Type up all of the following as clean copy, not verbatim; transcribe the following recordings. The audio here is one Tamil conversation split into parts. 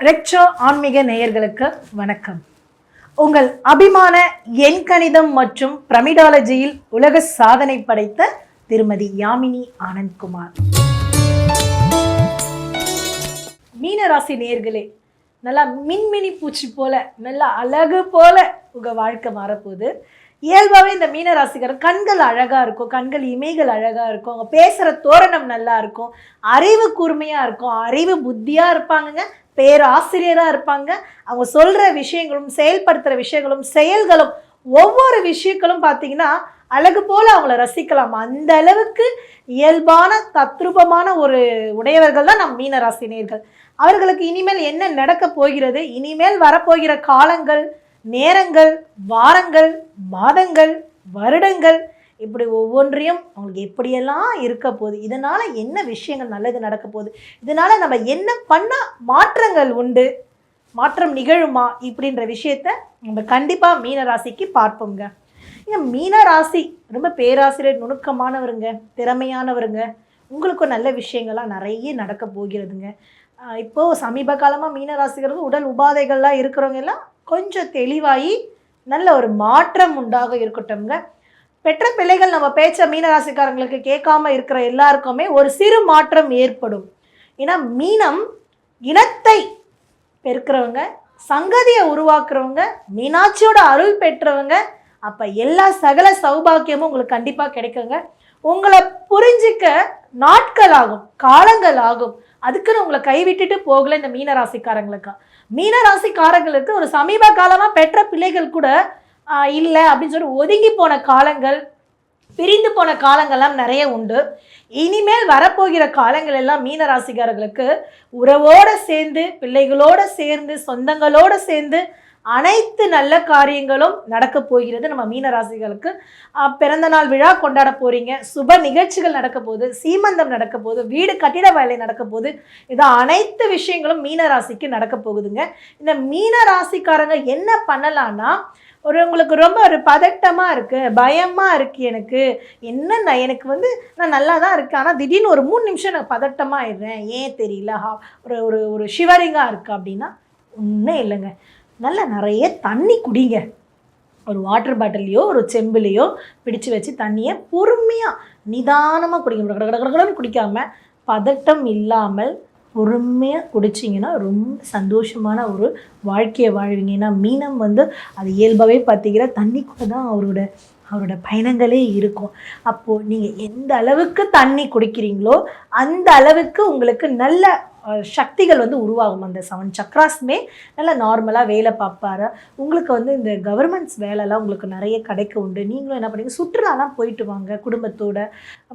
ரெக்சோ ஆன்மீக நேயர்களுக்கு வணக்கம். உங்கள் அபிமான எண்கணிதம் மற்றும் பிரமிடாலஜியில் உலக சாதனை படைத்த திருமதி யாமினி ஆனந்த்குமார். மீனராசி நேயர்களே, நல்லா மின்மினி பூச்சி போல, நல்லா அழகு போல உங்க வாழ்க்கை மாறப்போகுது. இயல்பாகவே இந்த மீனராசிக்காரர் கண்கள் அழகா இருக்கும், கண்கள் இமைகள் அழகா இருக்கும், அவங்க பேசுற தோரணம் நல்லா இருக்கும், அறிவு கூர்மையா இருக்கும், அறிவு புத்தியா இருப்பாங்க, பேராசிரியராக இருப்பாங்க. அவங்க சொல்கிற விஷயங்களும் செயல்படுத்துகிற விஷயங்களும் செயல்களும் ஒவ்வொரு விஷயங்களும் பார்த்தீங்கன்னா அழகு போல் அவங்கள ரசிக்கலாம். அந்த அளவுக்கு இயல்பான தத்ரூபமான ஒரு உடையவர்கள் தான் நம் மீனராசினியர்கள். அவர்களுக்கு இனிமேல் என்ன நடக்க போகிறது, இனிமேல் வரப்போகிற காலங்கள், நேரங்கள், வாரங்கள், மாதங்கள், வருடங்கள், இப்படி ஒவ்வொன்றையும் அவங்களுக்கு எப்படியெல்லாம் இருக்க போகுது, இதனால் என்ன விஷயங்கள் நல்லது நடக்க போகுது, இதனால் நம்ம என்ன பண்ணால் மாற்றங்கள் உண்டு, மாற்றம் நிகழுமா, இப்படின்ற விஷயத்த நம்ம கண்டிப்பாக மீனராசிக்கு பார்ப்போங்க. ஏன் மீனராசி ரொம்ப பேராசிரியர், நுணுக்கமானவருங்க, திறமையானவருங்க. உங்களுக்கும் நல்ல விஷயங்கள்லாம் நிறைய நடக்க போகிறதுங்க. இப்போது சமீப காலமாக மீனராசிகளுக்கு உடல் உபாதைகள்லாம் இருக்கிறவங்க எல்லாம் கொஞ்சம் தெளிவாகி நல்ல ஒரு மாற்றம் உண்டாக இருக்கட்டும்ங்க. பெற்ற பிள்ளைகள் நம்ம பேச்ச மீனராசிக்காரங்களுக்கு கேட்காம இருக்கிற எல்லாருக்குமே ஒரு சிறு மாற்றம் ஏற்படும். ஏன்னா மீனம் இனத்தை பெருக்கிறவங்க, சங்கதியை உருவாக்குறவங்க, மீனாட்சியோட அருள் பெற்றவங்க. அப்போ எல்லா சகல சௌபாக்கியமும் உங்களுக்கு கண்டிப்பாக கிடைக்குங்க. உங்களை புரிஞ்சிக்க நாட்கள் ஆகும், காலங்கள் ஆகும். அதுக்குன்னு உங்களை கைவிட்டுட்டு போகல இந்த மீனராசிக்காரங்களுக்கு. மீனராசிக்காரங்களுக்கு ஒரு சமீப காலமாக பெற்ற பிள்ளைகள் கூட இல்லை அப்படின்னு சொல்லி ஒதுங்கி போன காலங்கள், பிரிந்து போன காலங்கள்லாம் நிறைய உண்டு. இனிமேல் வரப்போகிற காலங்கள் எல்லாம் மீனராசிக்காரர்களுக்கு உறவோடு சேர்ந்து, பிள்ளைகளோடு சேர்ந்து, சொந்தங்களோடு சேர்ந்து அனைத்து நல்ல காரியங்களும் நடக்க போகிறது. நம்ம மீனராசிகளுக்கு பிறந்த நாள் விழா கொண்டாட போகிறீங்க, சுப நிகழ்ச்சிகள் நடக்க போகுது, சீமந்தம் நடக்க போகுது, வீடு கட்டிட வேலை நடக்க போகுது. இது அனைத்து விஷயங்களும் மீனராசிக்கு நடக்க போகுதுங்க. இந்த மீனராசிக்காரங்க என்ன பண்ணலான்னா, உங்களுக்கு ரொம்ப ஒரு பதட்டமாக இருக்குது, பயமாக இருக்குது, எனக்கு நான் நல்லா தான் இருக்கேன், ஆனால் திடீர்னு ஒரு 3 நிமிஷம் எனக்கு பதட்டமாக ஆயிடுறேன், ஏன் தெரியல, ஒரு ஷிவரிங்காக இருக்குது அப்படின்னா ஒன்றும் இல்லைங்க. நல்லா நிறைய தண்ணி குடிங்க. ஒரு வாட்டர் பாட்டிலையோ ஒரு செம்புலையோ பிடிச்சு வச்சு தண்ணியை பொறுமையாக நிதானமாக குடிங்க. கடகடன்னு குடிக்காமல் பதட்டம் இல்லாமல் பொறுமையாக குடிச்சிங்கன்னா ரொம்ப சந்தோஷமான ஒரு வாழ்க்கையை வாழ்வீங்க. ஏன்னா மீனம் அது இயல்பாகவே பார்த்தீங்கன்னா தண்ணி கூட தான் அவரோட பயணங்களே இருக்கும். அப்போது நீங்கள் எந்த அளவுக்கு தண்ணி குடிக்கிறீங்களோ அந்த அளவுக்கு உங்களுக்கு நல்ல சக்திகள் உருவாகும். அந்த 7 சக்ராஸுமே நல்லா நார்மலாக வேலை பார்ப்பாரு. உங்களுக்கு இந்த கவர்மெண்ட்ஸ் வேலைலாம் உங்களுக்கு நிறைய கிடைக்க உண்டு. நீங்களும் என்ன பண்ணுங்க, சுற்றுலாலாம் போயிட்டு வாங்க, குடும்பத்தோட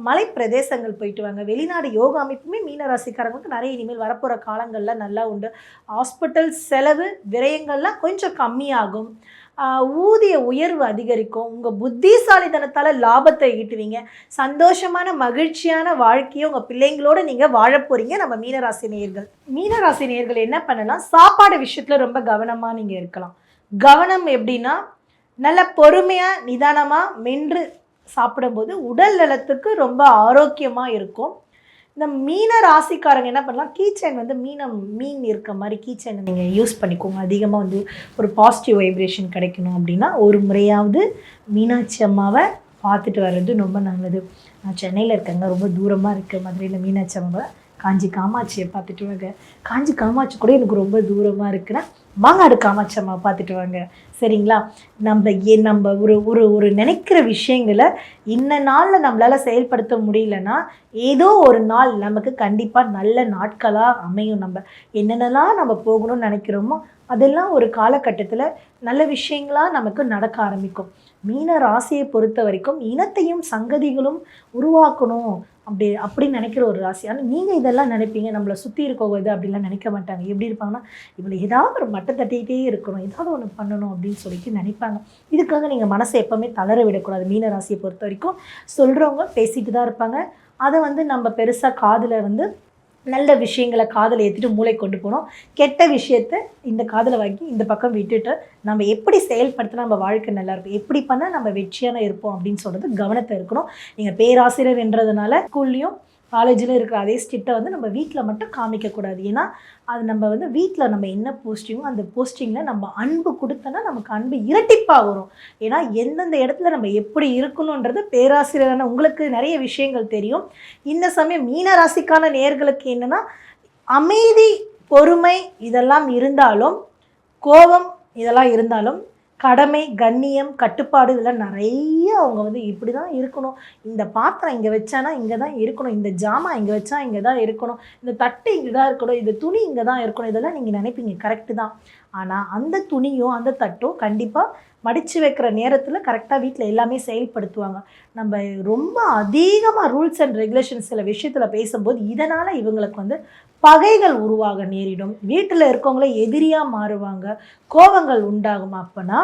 மலை பிரதேசங்கள் போயிட்டு வாங்க. வெளிநாடு யோகா அமைப்புமே மீனராசிக்காரங்களுக்கு நிறைய இனிமேல் வரப்போகிற காலங்களில் நல்லா உண்டு. ஹாஸ்பிட்டல் செலவு விரயங்கள்லாம் கொஞ்சம் கம்மியாகும். ஊதிய உயர்வு அதிகரிக்கும். உங்கள் புத்திசாலித்தனத்தால் லாபத்தை ஈட்டுவீங்க. சந்தோஷமான மகிழ்ச்சியான வாழ்க்கையை உங்கள் பிள்ளைங்களோடு நீங்கள் வாழ போகிறீங்க. நம்ம மீனராசி நேயர்கள் என்ன பண்ணலாம், சாப்பாடு விஷயத்தில் ரொம்ப கவனமாக நீங்கள் இருக்கலாம். கவனம் எப்படின்னா, நல்ல பொறுமையாக நிதானமாக மென்று சாப்பிடும்போது உடல் நலத்துக்கு ரொம்ப ஆரோக்கியமாக இருக்கும். இந்த மீன ராசிக்காரங்க என்ன பண்ணலாம், கீச்சைன் மீன் இருக்க மாதிரி கீச்சைனை நீங்கள் யூஸ் பண்ணிக்கோங்க. அதிகமாக ஒரு பாசிட்டிவ் வைப்ரேஷன் கிடைக்கணும் அப்படின்னா ஒரு முறையாவது மீனாட்சி அம்மாவை பார்த்துட்டு வர்றது ரொம்ப நல்லது. நான் சென்னையில் இருக்கேங்க, ரொம்ப தூரமாக இருக்குது மதுரையில் மீனாட்சி அம்மாவை. காஞ்சி காமாட்சியை பார்த்துட்டு வாங்க. காஞ்சி காமாட்சி கூட எனக்கு ரொம்ப தூரமாக இருக்குன்னா மாங்காடு காமாட்சி அம்மா பார்த்துட்டு வாங்க, சரிங்களா? நம்ம ஒரு நினைக்கிற விஷயங்களை இன்ன நாளில் நம்மளால் செயல்படுத்த முடியலன்னா ஏதோ ஒரு நாள் நமக்கு கண்டிப்பாக நல்ல நாட்களாக அமையும். நம்ம என்னென்னலாம் நம்ம போகணும்னு நினைக்கிறோமோ அதெல்லாம் ஒரு காலகட்டத்தில் நல்ல விஷயங்களாக நமக்கு நடக்க ஆரம்பிக்கும். மீன ராசியை பொறுத்த வரைக்கும் இனத்தையும் சங்கதிகளும் உருவாக்கணும் அப்படின்னு நினைக்கிற ஒரு ராசி. ஆனால் நீங்கள் இதெல்லாம் நினைப்பீங்க, நம்மளை சுற்றி இருக்கவங்க அப்படிலாம் நினைக்க மாட்டாங்க. எப்படி இருப்பாங்கன்னா, இவளை ஏதாவது ஒரு மட்டை தட்டிகிட்டே இருக்கணும், ஏதாவது ஒன்று பண்ணணும் அப்படின்னு சொல்லிட்டு நினைப்பாங்க. இதுக்காக நீங்கள் மனசை எப்போவுமே தளர விடக்கூடாது. மீன ராசியை பொறுத்த வரைக்கும் சொல்கிறவங்க பேசிட்டு தான் இருப்பாங்க. அதை நம்ம பெருசாக காதில் நல்ல விஷயங்களை காதில் ஏற்றிட்டு மூளை கொண்டு போகணும். கெட்ட விஷயத்தை இந்த காதில் வாங்கி இந்த பக்கம் விட்டுட்டு நம்ம எப்படி செயல்படுத்தினா நம்ம வாழ்க்கை நல்லாயிருக்கும், எப்படி பண்ணால் நம்ம வெற்றியான இருப்போம் அப்படின்னு சொல்கிறது கவனத்தை இருக்கணும். நீங்கள் பேராசிரியர் என்றதுனால ஸ்கூல்லையும் காலேஜில் இருக்கிற அதே ஸ்ட்ரிக்ட்டை வந்து நம்ம வீட்டில் மட்டும் காமிக்கக்கூடாது. ஏன்னா அது நம்ம வந்து வீட்டில் நம்ம என்ன போஸ்டிங்கோ அந்த போஸ்டிங்கில் நம்ம அன்பு கொடுத்தோன்னா நமக்கு அன்பு இரட்டிப்பாக வரும். ஏன்னா எந்தெந்த இடத்துல நம்ம எப்படி இருக்கணுன்றது பேராசிரியரான உங்களுக்கு நிறைய விஷயங்கள் தெரியும். இந்த சமயம் மீன ராசிக்கான நேயர்களுக்கு என்னென்னா, அமைதி, பொறுமை இதெல்லாம் இருந்தாலும், கோபம் இதெல்லாம் இருந்தாலும், கடமை, கண்ணியம், கட்டுப்பாடு இதெல்லாம் நிறைய அவங்க வந்து இப்படி தான் இருக்கணும், இந்த பாத்திரம் இங்கே வச்சானா இங்கே தான் இருக்கணும், இந்த ஜாமான் இங்கே வச்சா இங்கே தான் இருக்கணும், இந்த தட்டு இங்கே தான் இருக்கணும், இந்த துணி இங்கே தான் இருக்கணும், இதெல்லாம் நீங்கள் நினைப்பீங்க, கரெக்டு தான். ஆனால் அந்த துணியும் அந்த தட்டும் கண்டிப்பாக மடித்து வைக்கிற நேரத்தில் கரெக்டாக வீட்டில் எல்லாமே செயல்படுத்துவாங்க. நம்ம ரொம்ப அதிகமாக ரூல்ஸ் அண்ட் ரெகுலேஷன்ஸ் சில விஷயத்தில் பேசும்போது இதனால் இவங்களுக்கு வந்து பகைகள் உருவாக நேரிடும். வீட்டில் இருக்கவங்கள எதிரியாக மாறுவாங்க, கோபங்கள் உண்டாகும். அப்போனா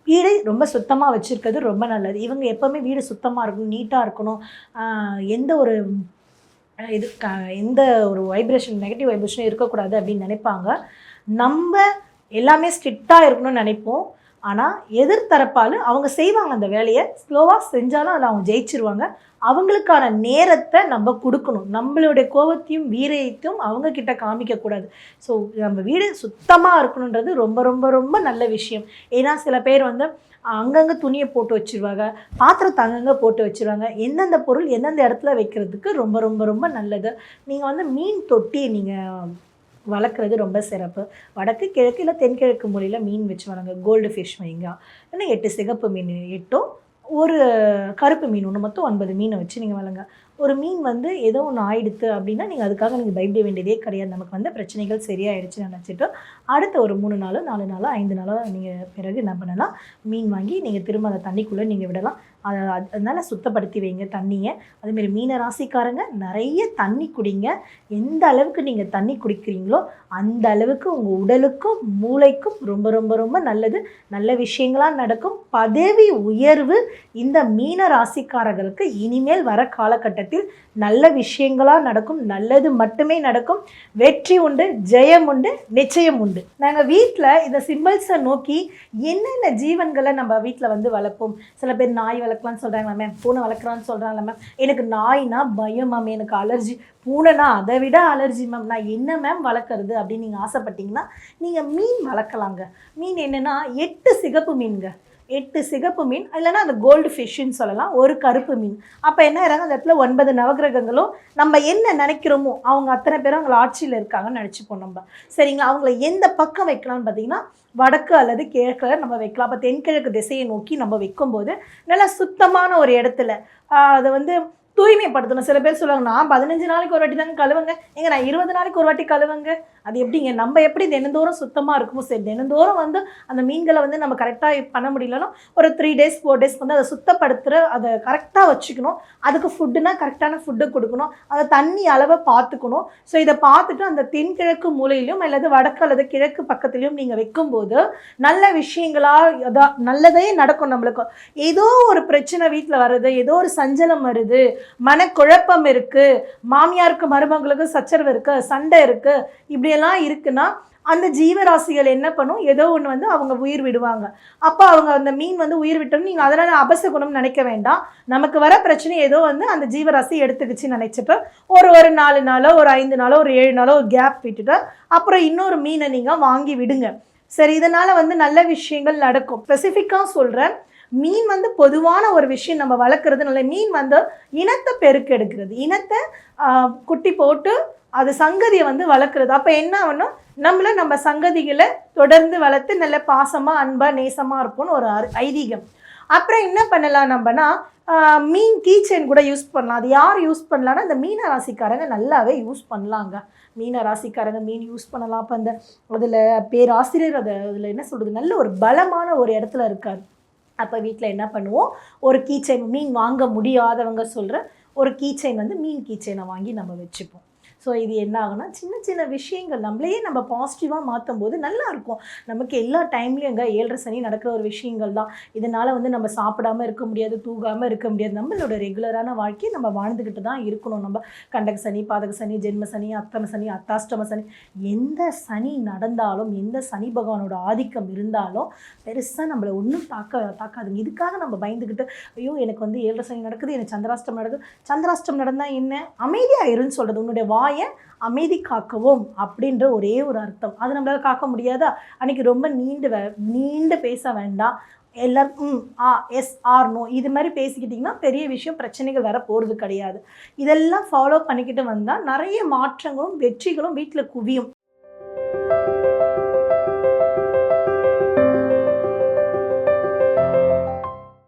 வீடை ரொம்ப சுத்தமாக வச்சுருக்கிறது ரொம்ப நல்லது. இவங்க எப்போவுமே வீடு சுத்தமாக இருக்கணும், நீட்டாக இருக்கணும், எந்த ஒரு எந்த ஒரு வைப்ரேஷன், நெகட்டிவ் வைப்ரேஷனும் இருக்கக்கூடாது அப்படின்னு நினைப்பாங்க. நம்ம எல்லாமே ஸ்ட்ரிக்டாக இருக்கணும்னு நினைப்போம். ஆனால் எதிர்த்தரப்பால் அவங்க செய்வாங்க அந்த வேலையை, ஸ்லோவாக செஞ்சாலும் அதில் அவங்க ஜெயிச்சிருவாங்க. அவங்களுக்கான நேரத்தை நம்ம கொடுக்கணும். நம்மளுடைய கோபத்தையும் வீரியத்தையும் அவங்கக்கிட்ட காமிக்கக்கூடாது. ஸோ நம்ம வீடு சுத்தமாக இருக்கணுன்றது ரொம்ப ரொம்ப ரொம்ப நல்ல விஷயம். ஏன்னா சில பேர் வந்து அங்கங்கே துணியை போட்டு வச்சுருவாங்க, பாத்திரத்தை அங்கங்கே போட்டு வச்சுருவாங்க. எந்தெந்த பொருள் எந்தெந்த இடத்துல வைக்கிறதுக்கு ரொம்ப ரொம்ப ரொம்ப நல்லது. நீங்கள் வந்து மீன் தொட்டி நீங்கள் வளர்க்குறது ரொம்ப சிறப்பு. வடக்கு கிழக்கு இல்லை தென்கிழக்கு மூலையில் மீன் வச்சு வளங்க. கோல்டு ஃபிஷ் வைங்க, இல்லைன்னா 8 சிகப்பு மீன், 8 ஒரு கருப்பு மீன், ஒன்று மொத்தம் 9 மீனை வச்சு நீங்கள் வளங்க. ஒரு மீன் வந்து ஏதோ ஒன்று ஆயிடுத்து அப்படின்னா நீங்கள் அதுக்காக நீங்கள் பயப்பட வேண்டியதே கிடையாது. நமக்கு வந்து பிரச்சனைகள் சரியாயிடுச்சுன்னு நினச்சிட்டு அடுத்த ஒரு 3 நாளோ 4 நாளோ 5 நாளோ நீங்கள் பிறகு என்ன பண்ணலாம், மீன் வாங்கி நீங்கள் திரும்ப அந்த தண்ணிக்குள்ளே நீங்கள் விடலாம். அதனால் சுத்தப்படுத்தி வைங்க தண்ணியை. அதேமாரி மீன ராசிக்காரங்க நிறைய தண்ணி குடிங்க. எந்த அளவுக்கு நீங்கள் தண்ணி குடிக்கிறீங்களோ அந்த அளவுக்கு உங்கள் உடலுக்கும் மூளைக்கும் ரொம்ப ரொம்ப ரொம்ப நல்லது. நல்ல விஷயங்களாக நடக்கும். பதவி உயர்வு இந்த மீன ராசிக்காரர்களுக்கு இனிமேல் வர காலகட்டத்தில் நல்ல விஷயங்களாக நடக்கும். நல்லது மட்டுமே நடக்கும். வெற்றி உண்டு, ஜெயம் உண்டு, நிச்சயம் உண்டு. நாங்கள் வீட்டில் இந்த சிம்பிள்ஸை நோக்கி என்னென்ன ஜீவன்களை நம்ம வீட்டில் வந்து வளர்ப்போம். சில பேர் நாய் வளர்க்கலான்னு சொல்கிறாங்களா மேம், பூனை வளர்க்குறான்னு சொல்கிறாங்களா மேம், எனக்கு நாய்னா பயம் மேம், எனக்கு அலர்ஜி, பூனைனா அதை விட அலர்ஜி மேம், நான் என்ன மேம் வளர்க்குறது அப்படின்னு நீங்கள் ஆசைப்பட்டீங்கன்னா நீங்கள் மீன் வளர்க்கலாங்க. மீன் என்னென்னா 8 சிகப்பு மீன்ங்க, 8 சிகப்பு மீன், இல்லைன்னா அந்த கோல்டு ஃபிஷ்ஷுன்னு சொல்லலாம், ஒரு கருப்பு மீன். அப்போ என்ன ஆகிறாங்க, அந்த இடத்துல 9 நவகிரகங்களும் நம்ம என்ன நினைக்கிறோமோ அவங்க அத்தனை பேரும் அவங்கள ஆட்சியில் இருக்காங்கன்னு நினச்சிப்போம் நம்ம. சரிங்களா? அவங்கள எந்த பக்கம் வைக்கலாம்னு பார்த்தீங்கன்னா வடக்கு அல்லது கிழக்கில் நம்ம வைக்கலாம். அப்போ தென்கிழக்கு திசையை நோக்கி நம்ம வைக்கும்போது நல்லா சுத்தமான ஒரு இடத்துல அதை வந்து தூய்மைப்படுத்தணும். சில பேர் சொல்லுவாங்க, நான் 15 நாளைக்கு ஒரு வாட்டி தாங்க கழுவுங்க, எங்க நான் 20 நாளைக்கு ஒரு வாட்டி கழுவுங்க. அது எப்படிங்க? நம்ம எப்படி தினந்தோறும் சுத்தமாக இருக்குமோ சரி, தினந்தோறும் வந்து அந்த மீன்களை வந்து நம்ம கரெக்டாக பண்ண முடியலன்னா ஒரு 3 days 4 days வந்து அதை சுத்தப்படுத்துகிற, அதை கரெக்டாக வச்சுக்கணும். அதுக்கு ஃபுட்டுனா கரெக்டான ஃபுட்டு கொடுக்கணும். அதை தண்ணி அளவை பார்த்துக்கணும். ஸோ இதை பார்த்துட்டு அந்த தென்கிழக்கு மூலையிலையும் அல்லது வடக்கு அல்லது கிழக்கு பக்கத்துலையும் நீங்கள் வைக்கும்போது நல்ல விஷயங்களாக அதான் நல்லதே நடக்கும். நம்மளுக்கு ஏதோ ஒரு பிரச்சனை வீட்டில் வருது, ஏதோ ஒரு சஞ்சலம் வருது, மனக்குழப்பம் இருக்குது, மாமியாருக்கு மருமகளுக்கு சச்சரவு இருக்குது, சண்டை இருக்குது, இப்படியெல்லாம் இருக்குன்னா அந்த ஜீவராசிகள் என்ன பண்ணும், ஏதோ ஒன்று வந்து அவங்க உயிர் விடுவாங்க. அப்போ அவங்க அந்த மீன் வந்து உயிர் விட்டோம், நீங்கள் அதனால் அபசகுணம் நினைக்க வேண்டாம். நமக்கு வர பிரச்சனை ஏதோ வந்து அந்த ஜீவராசி எடுத்துக்கிச்சு நினச்சிட்டு ஒரு 4 நாளோ ஒரு 5 நாளோ ஒரு 7 நாளோ ஒரு கேப் விட்டுட்டு அப்புறம் இன்னொரு மீனை நீங்கள் வாங்கி விடுங்க. சரி, இதனால் வந்து நல்ல விஷயங்கள் நடக்கும். ஸ்பெசிஃபிக்காக சொல்கிறேன், மீன் வந்து பொதுவான ஒரு விஷயம் நம்ம வளர்க்குறதுனால மீன் வந்து இனத்தை பெருக்கெடுக்கிறது, இனத்தை குட்டி போட்டு அது சங்கதியை வந்து வளர்க்குறது. அப்போ என்ன ஆகணும், நம்ம சங்கதிகளை தொடர்ந்து வளர்த்து நல்ல பாசமாக அன்பாக நேசமாக இருப்போம்னு ஒரு ஐதீகம். அப்புறம் என்ன பண்ணலாம் நம்மனா, மீன் கீச்செயின் கூட யூஸ் பண்ணலாம். அது யார் யூஸ் பண்ணலான்னா இந்த மீன ராசிக்காரங்க நல்லாவே யூஸ் பண்ணலாங்க. மீன ராசிக்காரங்க மீன் யூஸ் பண்ணலாம். அப்போ அந்த அதில் பேராசிரியர் அதில் என்ன சொல்கிறது, நல்ல ஒரு பலமான ஒரு இடத்துல இருக்கார். அப்போ வீட்டில் என்ன பண்ணுவோம், ஒரு கீச்செயின், மீன் வாங்க முடியாதவங்க சொல்கிற ஒரு கீச்செயின் வந்து மீன் கீச்செயினை வாங்கி நம்ம வச்சுப்போம். ஸோ இது என்ன ஆகுனா சின்ன சின்ன விஷயங்கள் நம்மளையே நம்ம பாசிட்டிவாக மாற்றும் போது நல்லாயிருக்கும். நமக்கு எல்லா டைம்லேயும் எங்கே 7:30 சனி நடக்கிற ஒரு விஷயங்கள் தான். இதனால் வந்து நம்ம சாப்பிடாமல் இருக்க முடியாது, தூங்காமல் இருக்க முடியாது. நம்மளோட ரெகுலரான வாழ்க்கையை நம்ம வாழ்ந்துக்கிட்டு தான் இருக்கணும். நம்ம கண்டக சனி, பாதக சனி, ஜென்ம சனி, அத்தம சனி, அத்தாஷ்டம சனி, எந்த சனி நடந்தாலும், எந்த சனி பகவானோட ஆதிக்கம் இருந்தாலும் பெருசாக நம்மளை ஒன்றும் தாக்காதுங்க. இதுக்காக நம்ம பயந்துக்கிட்டு ஐயோ எனக்கு வந்து 7:30 சனி நடக்குது, எனக்கு சந்திராஷ்டம் நடக்குது. சந்திராஷ்டம் நடந்தால் என்ன? அமைதியாக இருன்னு சொல்கிறது. உன்னுடைய வாயை அமைதி காக்கவும் அப்படின்ற ஒரே ஒரு அர்த்தம். அது நம்மளால் காக்க முடியாதா? அன்றைக்கி ரொம்ப நீண்டு பேச வேண்டாம். எல்லாரும் எஸ் ஆர் நோ இது மாதிரி பேசிக்கிட்டிங்கன்னா பெரிய விஷயம் பிரச்சனைகள் வர போகிறது கிடையாது. இதெல்லாம் ஃபாலோ பண்ணிக்கிட்டு வந்தால் நிறைய மாற்றங்களும் வெற்றிகளும் வீட்டில் குவியும்.